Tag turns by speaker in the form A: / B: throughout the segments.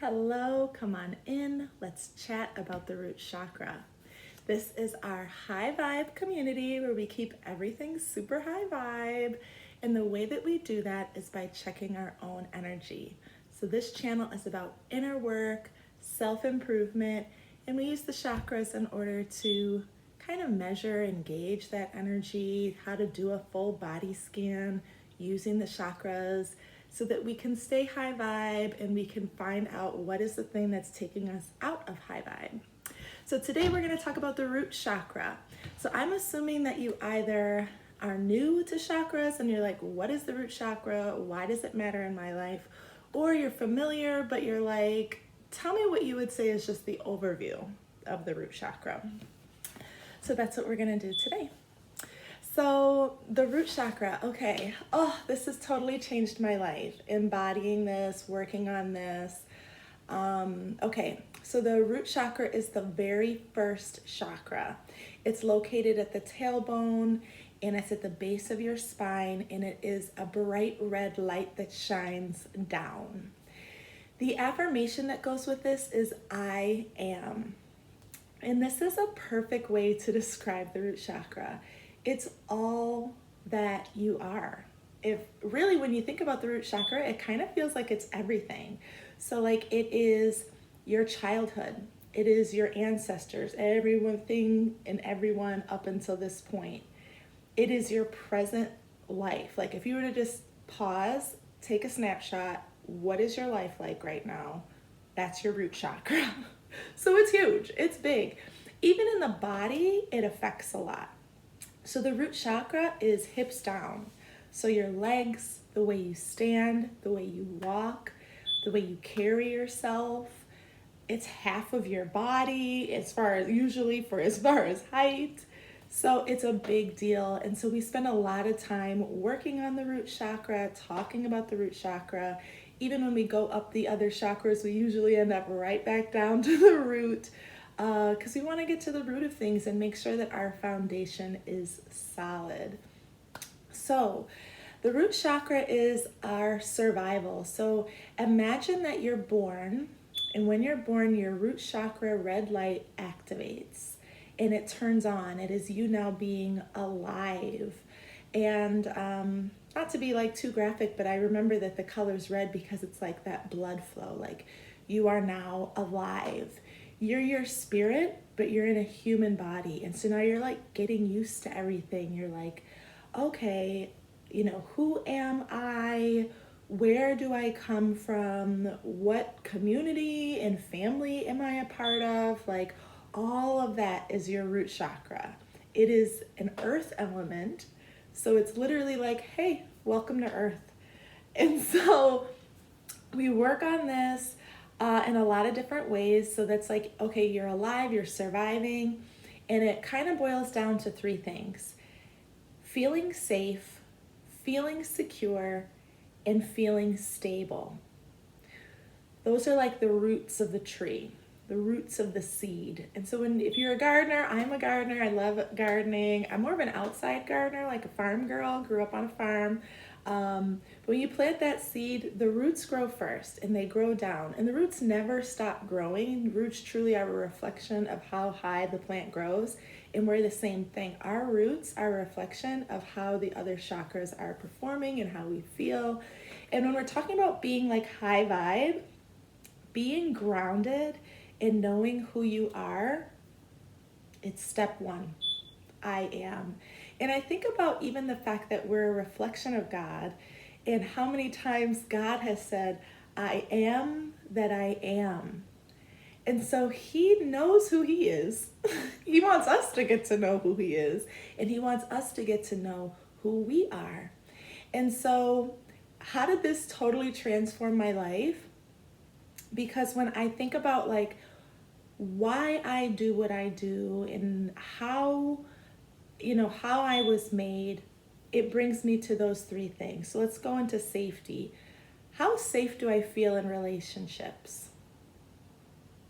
A: Hello, come on in. Let's chat about the root chakra. This is our high vibe community where we keep everything super high vibe. And the way that we do that is by checking our own energy. So this channel is about inner work, self-improvement, and we use the chakras in order to kind of measure and gauge that energy, how to do a full body scan using the chakras, so that we can stay high vibe and we can find out what is the thing that's taking us out of high vibe. So today we're going to talk about the root chakra. So I'm assuming that you either are new to chakras and you're like, what is the root chakra? Why does it matter in my life? Or you're familiar, but you're like, tell me what you would say is just the overview of the root chakra. So that's what we're going to do today. So the root chakra, okay. Oh, this has totally changed my life. Embodying this, working on this. Okay, so the root chakra is the very first chakra. It's located at the tailbone and it's at the base of your spine, and it is a bright red light that shines down. The affirmation that goes with this is I am. And this is a perfect way to describe the root chakra. It's all that you are. If really, when you think about the root chakra, it kind of feels like it's everything. So like it is your childhood, it is your ancestors, everything and everyone up until this point. It is your present life. Like if you were to just pause, take a snapshot, what is your life like right now? That's your root chakra. So it's huge, it's big. Even in the body, it affects a lot. So the root chakra is hips down. So your legs, the way you stand, the way you walk, the way you carry yourself, it's half of your body as far as height. So it's a big deal. And so we spend a lot of time working on the root chakra, talking about the root chakra. Even when we go up the other chakras, we usually end up right back down to the root. Because we want to get to the root of things and make sure that our foundation is solid. So the root chakra is our survival. So imagine that you're born, and when you're born, your root chakra red light activates and it turns on. It is you now being alive. And not to be like too graphic, but I remember that the color's red because it's like that blood flow, like you are now alive. You're your spirit, but you're in a human body. And so now you're like getting used to everything. You're like, okay, who am I? Where do I come from? What community and family am I a part of? Like all of that is your root chakra. It is an earth element. So it's literally like, hey, welcome to earth. And so we work on this in a lot of different ways. So that's like, okay, you're alive, you're surviving. And it kind of boils down to three things: feeling safe, feeling secure, and feeling stable. Those are like the roots of the tree, the roots of the seed. And so if you're a gardener, I'm a gardener, I love gardening. I'm more of an outside gardener, like a farm girl, grew up on a farm. But when you plant that seed, the roots grow first and they grow down, and the roots never stop growing. Roots truly are a reflection of how high the plant grows, and we're the same thing. Our roots are a reflection of how the other chakras are performing and how we feel. And when we're talking about being like high vibe, being grounded and knowing who you are, it's step one. I am. And I think about even the fact that we're a reflection of God, and how many times God has said, I am that I am. And so he knows who he is. He wants us to get to know who he is, and he wants us to get to know who we are. And so how did this totally transform my life? Because when I think about like why I do what I do and how I was made, it brings me to those three things. So let's go into safety. How safe do I feel in relationships?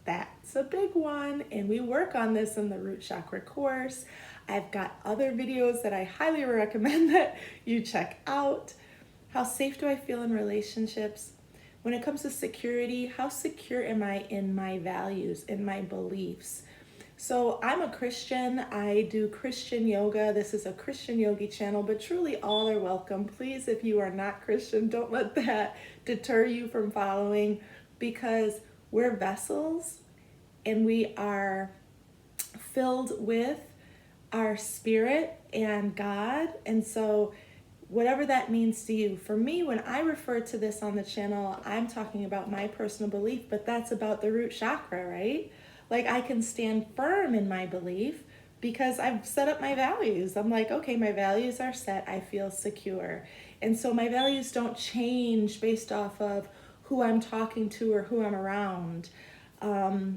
A: That's a big one, and we work on this in the Root Chakra course. I've got other videos that I highly recommend that you check out. How safe do I feel in relationships? When it comes to security, how secure am I in my values, in my beliefs? So I'm a Christian. I do Christian yoga. This is a Christian yogi channel, but truly all are welcome. Please, if you are not Christian, don't let that deter you from following, because we're vessels and we are filled with our spirit and God. And so whatever that means to you. For me, when I refer to this on the channel, I'm talking about my personal belief, but that's about the root chakra, right? Like, I can stand firm in my belief because I've set up my values. I'm like, okay, my values are set. I feel secure. And so my values don't change based off of who I'm talking to or who I'm around.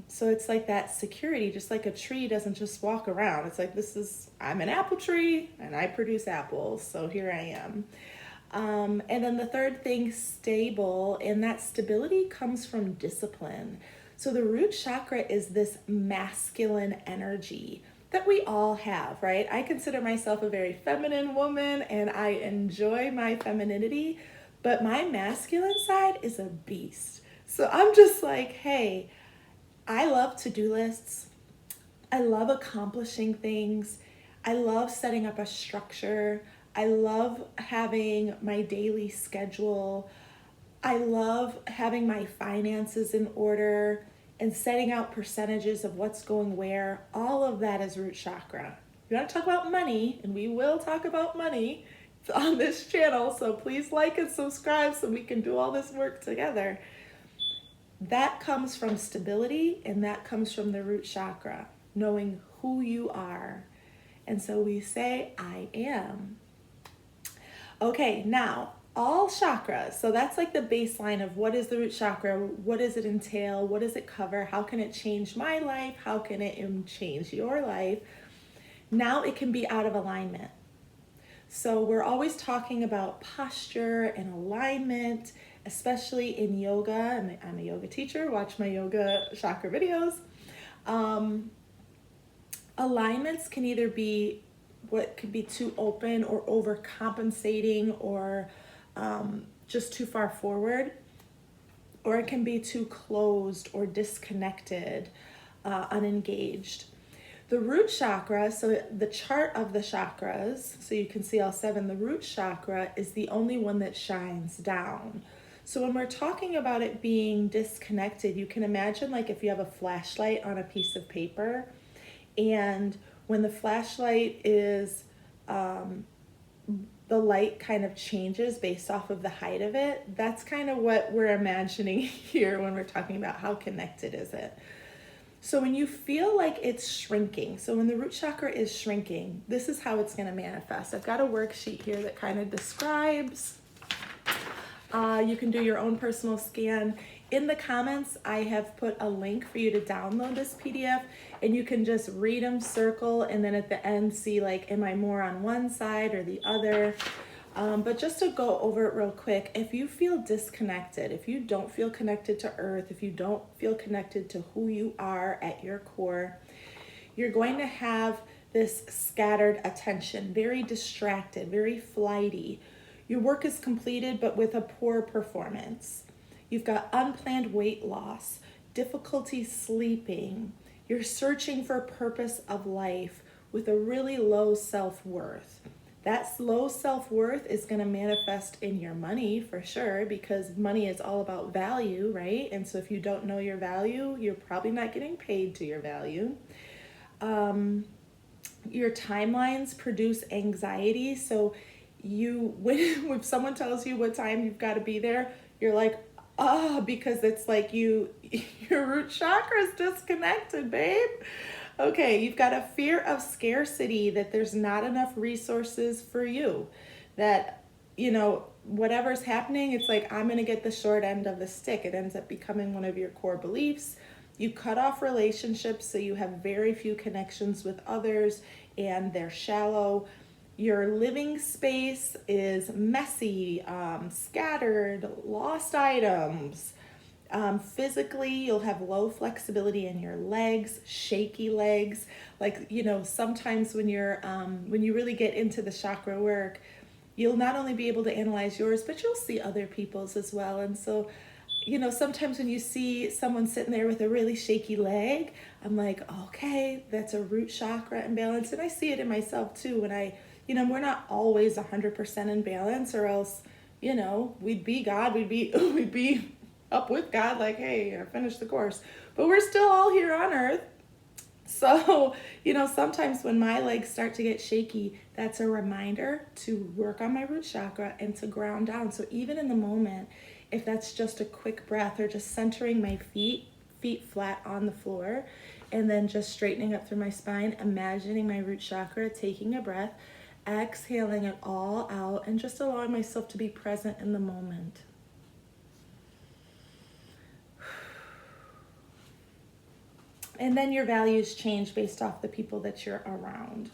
A: So it's like that security, just like a tree doesn't just walk around. It's like, I'm an apple tree and I produce apples, so here I am. And then the third thing, stable, and that stability comes from discipline. So the root chakra is this masculine energy that we all have, right? I consider myself a very feminine woman and I enjoy my femininity, but my masculine side is a beast. So I'm just like, hey, I love to-do lists. I love accomplishing things. I love setting up a structure. I love having my daily schedule. I love having my finances in order and setting out percentages of what's going where. All of that is root chakra. You want to talk about money, and we will talk about money on this channel, so please like and subscribe so we can do all this work together. That comes from stability, and that comes from the root chakra, knowing who you are. And so we say, I am. Okay, now, all chakras. So that's like the baseline of what is the root chakra, what does it entail, what does it cover, how can it change my life, how can it change your life. Now it can be out of alignment. So we're always talking about posture and alignment, especially in yoga, and I'm a yoga teacher, watch my yoga chakra videos. Alignments can either be what could be too open or overcompensating or just too far forward, or it can be too closed or disconnected, unengaged. The root chakra, so the chart of the chakras, so you can see all 7, the root chakra is the only one that shines down. So when we're talking about it being disconnected, you can imagine like if you have a flashlight on a piece of paper, and when the flashlight is, the light kind of changes based off of the height of it. That's kind of what we're imagining here when we're talking about how connected is it. So when you feel like it's shrinking, so when the root chakra is shrinking, this is how it's going to manifest. I've got a worksheet here that kind of describes. You can do your own personal scan. In the comments, I have put a link for you to download this PDF, and you can just read them, circle, and then at the end see like, am I more on one side or the other? But just to go over it real quick, if you feel disconnected, if you don't feel connected to earth, if you don't feel connected to who you are at your core, you're going to have this scattered attention, very distracted, very flighty. Your work is completed, but with a poor performance. You've got unplanned weight loss, difficulty sleeping. You're searching for purpose of life with a really low self-worth. That low self-worth is going to manifest in your money for sure, because money is all about value, right? And so if you don't know your value, you're probably not getting paid to your value. Your timelines produce anxiety. So when someone tells you what time you've got to be there, you're like, because it's like your root chakra is disconnected, babe. Okay, you've got a fear of scarcity, that there's not enough resources for you, that, whatever's happening, it's like, I'm going to get the short end of the stick. It ends up becoming one of your core beliefs. You cut off relationships, so you have very few connections with others, and they're shallow. Your living space is messy, scattered, lost items. Physically, you'll have low flexibility in your legs, shaky legs. Like, sometimes when you really get into the chakra work, you'll not only be able to analyze yours, but you'll see other people's as well. And so, you know, sometimes when you see someone sitting there with a really shaky leg, I'm like, okay, that's a root chakra imbalance. And I see it in myself too when you know, we're not always 100% in balance, or else, you know, we'd be God, we'd be up with God, like, hey, I finished the course. But we're still all here on earth. So, you know, sometimes when my legs start to get shaky, that's a reminder to work on my root chakra and to ground down. So even in the moment, if that's just a quick breath or just centering my feet flat on the floor, and then just straightening up through my spine, imagining my root chakra, taking a breath, exhaling it all out, and just allowing myself to be present in the moment. And then your values change based off the people that you're around.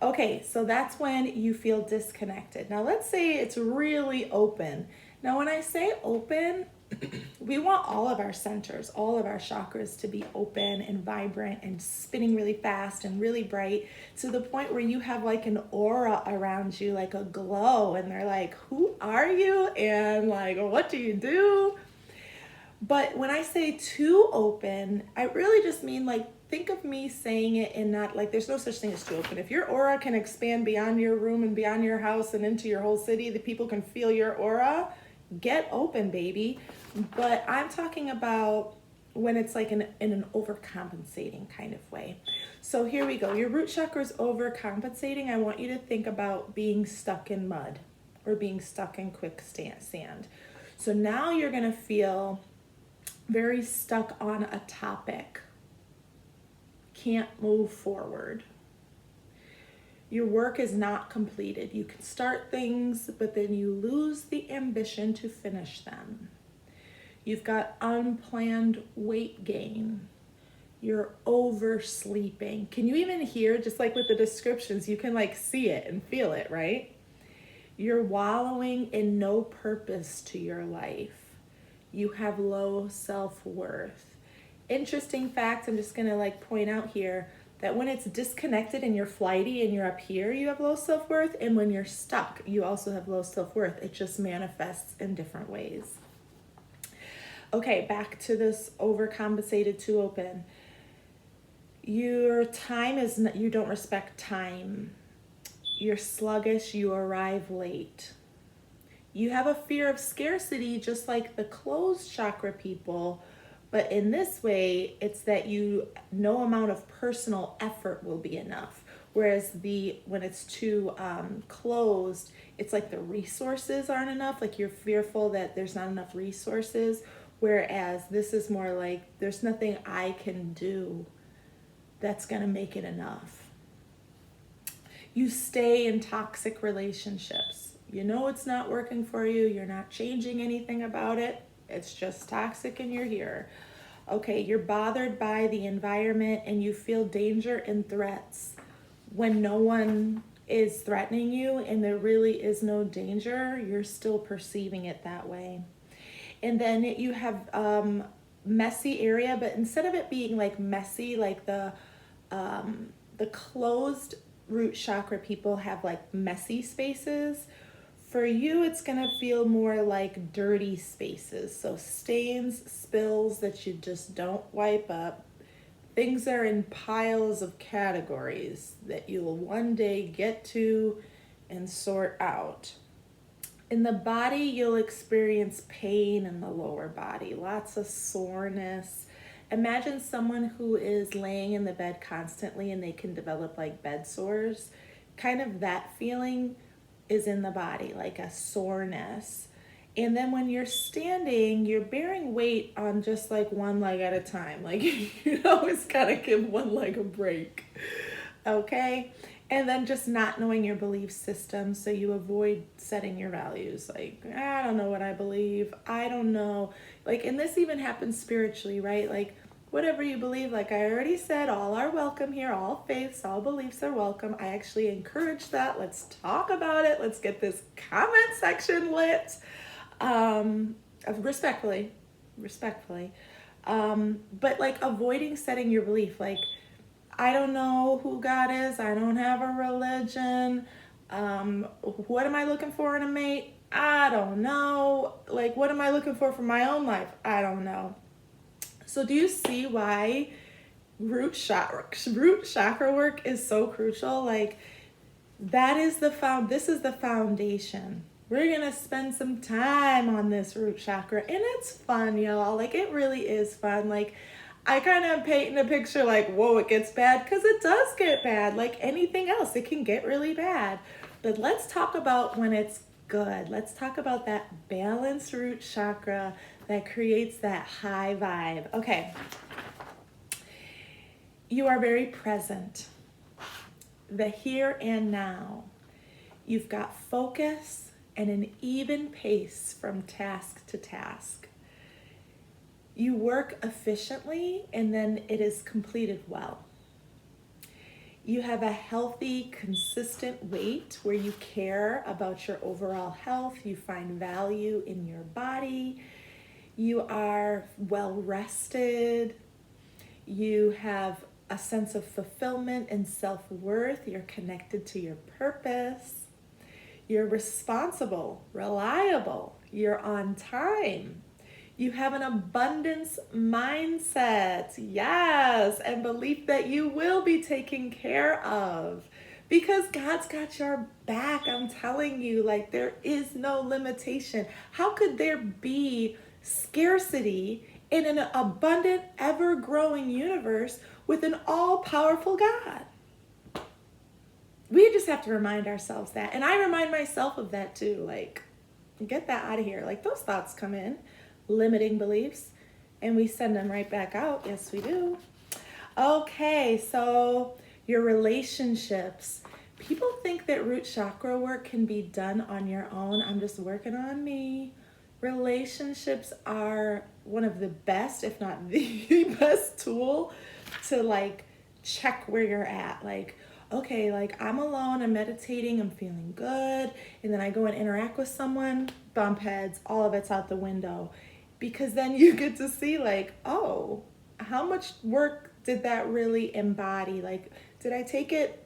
A: Okay, so that's when you feel disconnected. Now let's say it's really open. Now when I say open, we want all of our centers, all of our chakras to be open and vibrant and spinning really fast and really bright, to the point where you have like an aura around you, like a glow, and they're like, who are you? And like, what do you do? But when I say too open, I really just mean like, think of me saying it in not like, there's no such thing as too open. If your aura can expand beyond your room and beyond your house and into your whole city, the people can feel your aura, get open, baby. But I'm talking about when it's like in an overcompensating kind of way. So here we go. Your root chakra is overcompensating. I want you to think about being stuck in mud or being stuck in quicksand. So now you're going to feel very stuck on a topic. Can't move forward. Your work is not completed. You can start things, but then you lose the ambition to finish them. You've got unplanned weight gain. You're oversleeping. Can you even hear, just like with the descriptions, you can like see it and feel it, right? You're wallowing in no purpose to your life. You have low self-worth. Interesting fact, I'm just gonna like point out here that when it's disconnected and you're flighty and you're up here, you have low self-worth, and when you're stuck, you also have low self-worth. It just manifests in different ways. Okay, back to this overcompensated, too open. Your time is, you don't respect time. You're sluggish, you arrive late. You have a fear of scarcity, just like the closed chakra people, but in this way, it's that no amount of personal effort will be enough. Whereas when it's too closed, it's like the resources aren't enough. Like you're fearful that there's not enough resources. Whereas this is more like, there's nothing I can do that's gonna make it enough. You stay in toxic relationships. You know it's not working for you. You're not changing anything about it. It's just toxic and you're here. Okay, you're bothered by the environment and you feel danger and threats when no one is threatening you and there really is no danger. You're still perceiving it that way. And then you have messy area, but instead of it being like messy, like the closed root chakra people have like messy spaces. For you, it's gonna feel more like dirty spaces. So stains, spills that you just don't wipe up. Things are in piles of categories that you'll one day get to and sort out. In the body, you'll experience pain in the lower body, lots of soreness. Imagine someone who is laying in the bed constantly and they can develop like bed sores. Kind of that feeling is in the body, like a soreness. And then when you're standing, you're bearing weight on just like one leg at a time. Like you always gotta give one leg a break, okay? And then just not knowing your belief system, so you avoid setting your values. Like, I don't know what I believe. I don't know. Like, and this even happens spiritually, right? Like, whatever you believe, like I already said, all are welcome here. All faiths, all beliefs are welcome. I actually encourage that. Let's talk about it. Let's get this comment section lit. Respectfully. But like avoiding setting your belief, like, I don't know who God is. I don't have a religion. What am I looking for in a mate? I don't know. Like, what am I looking for my own life? I don't know. So do you see why root chakra work is so crucial? Like, this is the foundation. We're gonna spend some time on this root chakra, and it's fun, y'all. Like, it really is fun. Like, I kind of paint a picture like, whoa, it gets bad, because it does get bad. Like anything else, it can get really bad. But let's talk about when it's good. Let's talk about that balanced root chakra that creates that high vibe. Okay, you are very present, the here and now. You've got focus and an even pace from task to task. You work efficiently and then it is completed well. You have a healthy, consistent weight where you care about your overall health. You find value in your body. You are well rested. You have a sense of fulfillment and self-worth. You're connected to your purpose. You're responsible, reliable. You're on time. You have an abundance mindset, yes, and belief that you will be taken care of because God's got your back. I'm telling you, like, there is no limitation. How could there be scarcity in an abundant, ever-growing universe with an all-powerful God? We just have to remind ourselves that. And I remind myself of that too. Like, get that out of here. Like, those thoughts come in. Limiting beliefs, and we send them right back out. Yes, we do. Okay, so your relationships. People think that root chakra work can be done on your own. I'm just working on me. Relationships are one of the best, if not the best tool to like check where you're at. Like, okay, like I'm alone, I'm meditating, I'm feeling good, and then I go and interact with someone, bump heads, all of it's out the window. Because then you get to see like, oh, how much work did that really embody? Like, did I take it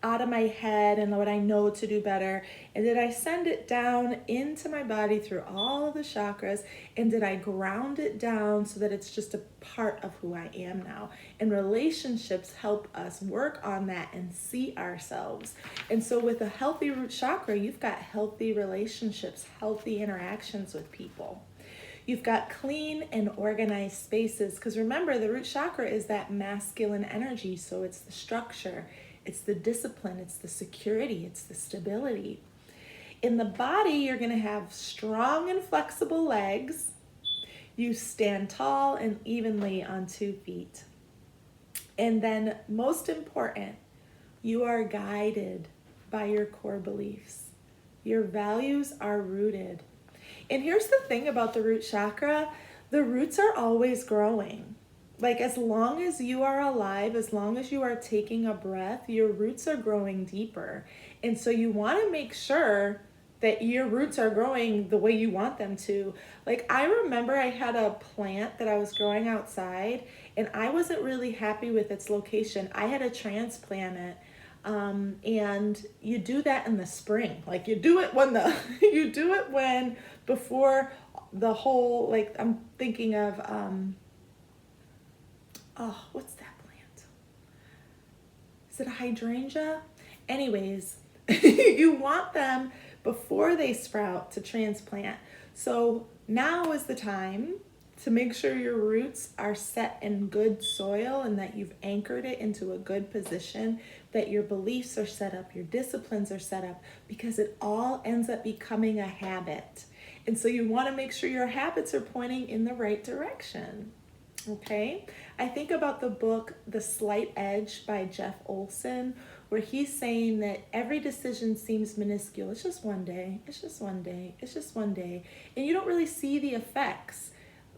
A: out of my head and what I know to do better? And did I send it down into my body through all of the chakras? And did I ground it down so that it's just a part of who I am now? And relationships help us work on that and see ourselves. And so with a healthy root chakra, you've got healthy relationships, healthy interactions with people. You've got clean and organized spaces, because remember, the root chakra is that masculine energy, so it's the structure, it's the discipline, it's the security, it's the stability. In the body, you're going to have strong and flexible legs. You stand tall and evenly on 2 feet. And then, most important, you are guided by your core beliefs. Your values are rooted. And here's the thing about the root chakra, the roots are always growing. Like, as long as you are alive, as long as you are taking a breath, your roots are growing deeper. And so you want to make sure that your roots are growing the way you want them to. Like, I remember I had a plant that I was growing outside, and I wasn't really happy with its location. I had to transplant it. And you do that in the spring. Like, you do it when before the whole, like, I'm thinking of, what's that plant? Is it a hydrangea? Anyways, you want them before they sprout to transplant. So now is the time to make sure your roots are set in good soil and that you've anchored it into a good position, that your beliefs are set up, your disciplines are set up, because it all ends up becoming a habit. And so you want to make sure your habits are pointing in the right direction. Okay? I think about the book, The Slight Edge by Jeff Olson, where he's saying that every decision seems minuscule. It's just one day. It's just one day. It's just one day. And you don't really see the effects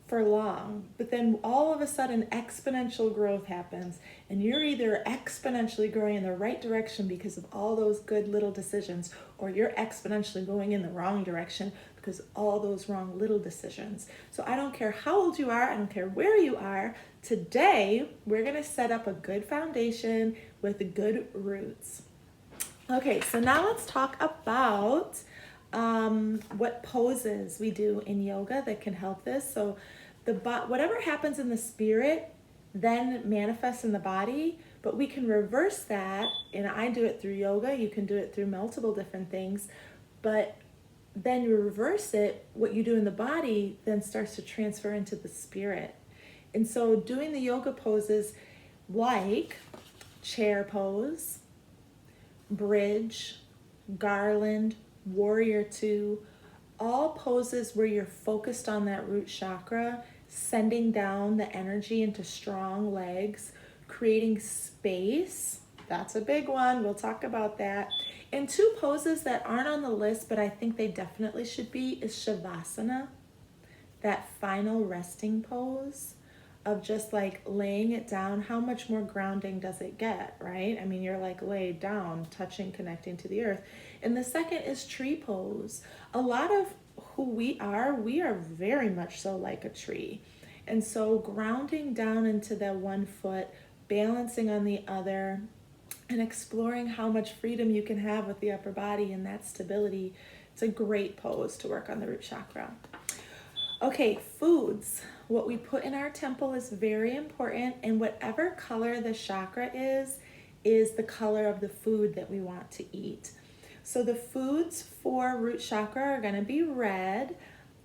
A: for long, but then all of a sudden exponential growth happens, and you're either exponentially growing in the right direction because of all those good little decisions, or you're exponentially going in the wrong direction because of all those wrong little decisions. So I don't care how old you are, I don't care where you are, today we're going to set up a good foundation with good roots. Okay, so now let's talk about what poses we do in yoga that can help this. So whatever happens in the spirit then manifests in the body, but we can reverse that. And I do it through yoga. You can do it through multiple different things, but then you reverse it. What you do in the body then starts to transfer into the spirit. And so doing the yoga poses like chair pose, bridge, garland, warrior two, all poses where you're focused on that root chakra, sending down the energy into strong legs, creating space. That's a big one. We'll talk about that. And two poses that aren't on the list, but I think they definitely should be, is Shavasana, that final resting pose of just like laying it down. How much more grounding does it get, right? I mean, you're like laid down, touching, connecting to the earth. And the second is tree pose. A lot of who we are very much so like a tree. And so grounding down into the one foot, balancing on the other, and exploring how much freedom you can have with the upper body and that stability. It's a great pose to work on the root chakra. Okay, foods. What we put in our temple is very important, and whatever color the chakra is the color of the food that we want to eat. So the foods for root chakra are going to be red.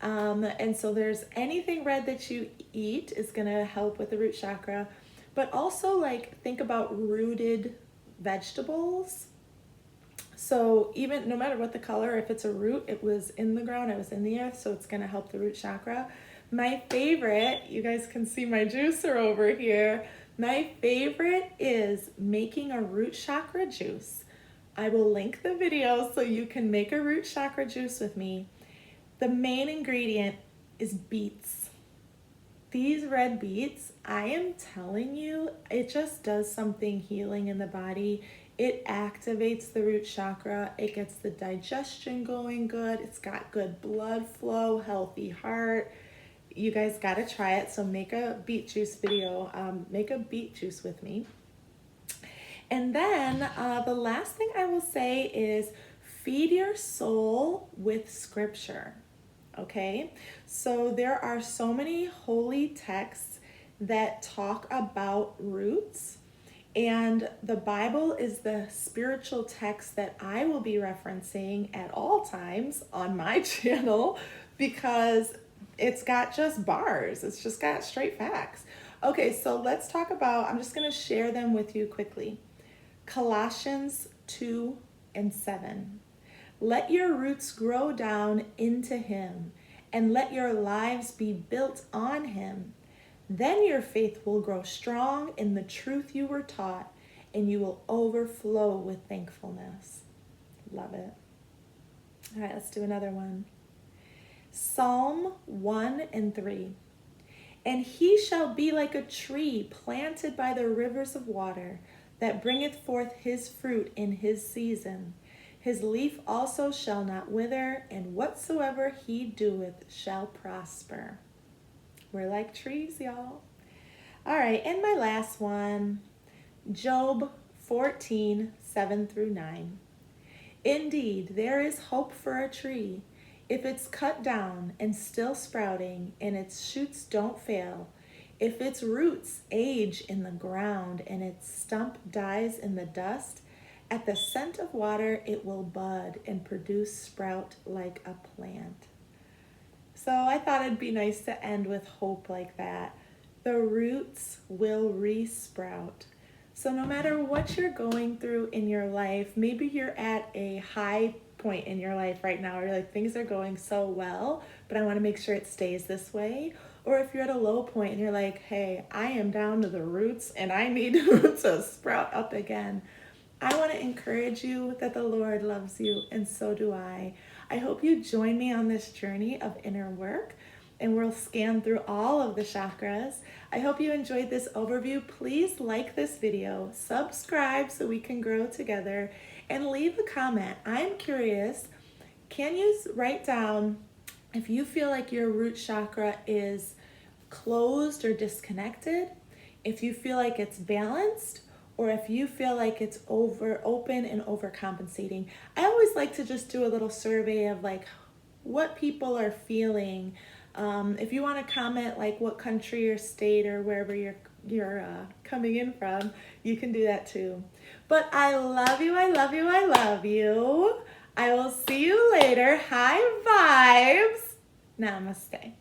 A: And so there's anything red that you eat is going to help with the root chakra. But also, like, think about rooted vegetables. So even no matter what the color, if it's a root, it was in the ground, it was in the earth, so it's going to help the root chakra. My favorite, you guys can see my juicer over here. My favorite is making a root chakra juice. I will link the video so you can make a root chakra juice with me. The main ingredient is beets. These red beets, I am telling you, it just does something healing in the body. It activates the root chakra. It gets the digestion going good. It's got good blood flow, healthy heart. You guys got to try it. So make a beet juice video. Make a beet juice with me. And then the last thing I will say is feed your soul with scripture. Okay, so there are so many holy texts that talk about roots, and the Bible is the spiritual text that I will be referencing at all times on my channel because it's got just bars. It's just got straight facts. Okay, so let's talk about, I'm just going to share them with you quickly. Colossians 2:7. Let your roots grow down into him, and let your lives be built on him. Then your faith will grow strong in the truth you were taught, and you will overflow with thankfulness. Love it. All right, let's do another one. Psalm 1:3. And he shall be like a tree planted by the rivers of water, that bringeth forth his fruit in his season. His leaf also shall not wither, and whatsoever he doeth shall prosper. We're like trees, y'all. All right, and my last one, Job 14:7-9. Indeed, there is hope for a tree, if it's cut down and still sprouting, and its shoots don't fail, if its roots age in the ground and its stump dies in the dust, at the scent of water it will bud and produce sprout like a plant. So I thought it'd be nice to end with hope like that. The roots will re-sprout. So no matter what you're going through in your life, maybe you're at a high point in your life right now, or you're like, things are going so well, but I want to make sure it stays this way. Or if you're at a low point and you're like, hey, I am down to the roots and I need to sprout up again. I want to encourage you that the Lord loves you, and so do I. I hope you join me on this journey of inner work, and we'll scan through all of the chakras. I hope you enjoyed this overview. Please like this video, subscribe so we can grow together, and leave a comment. I'm curious, can you write down if you feel like your root chakra is closed or disconnected, if you feel like it's balanced, or if you feel like it's over open and overcompensating. I always like to just do a little survey of like what people are feeling. If you want to comment like what country or state or wherever you're coming in from, you can do that too. But I love you, I love you, I love you. I will see you later. High vibes. Namaste.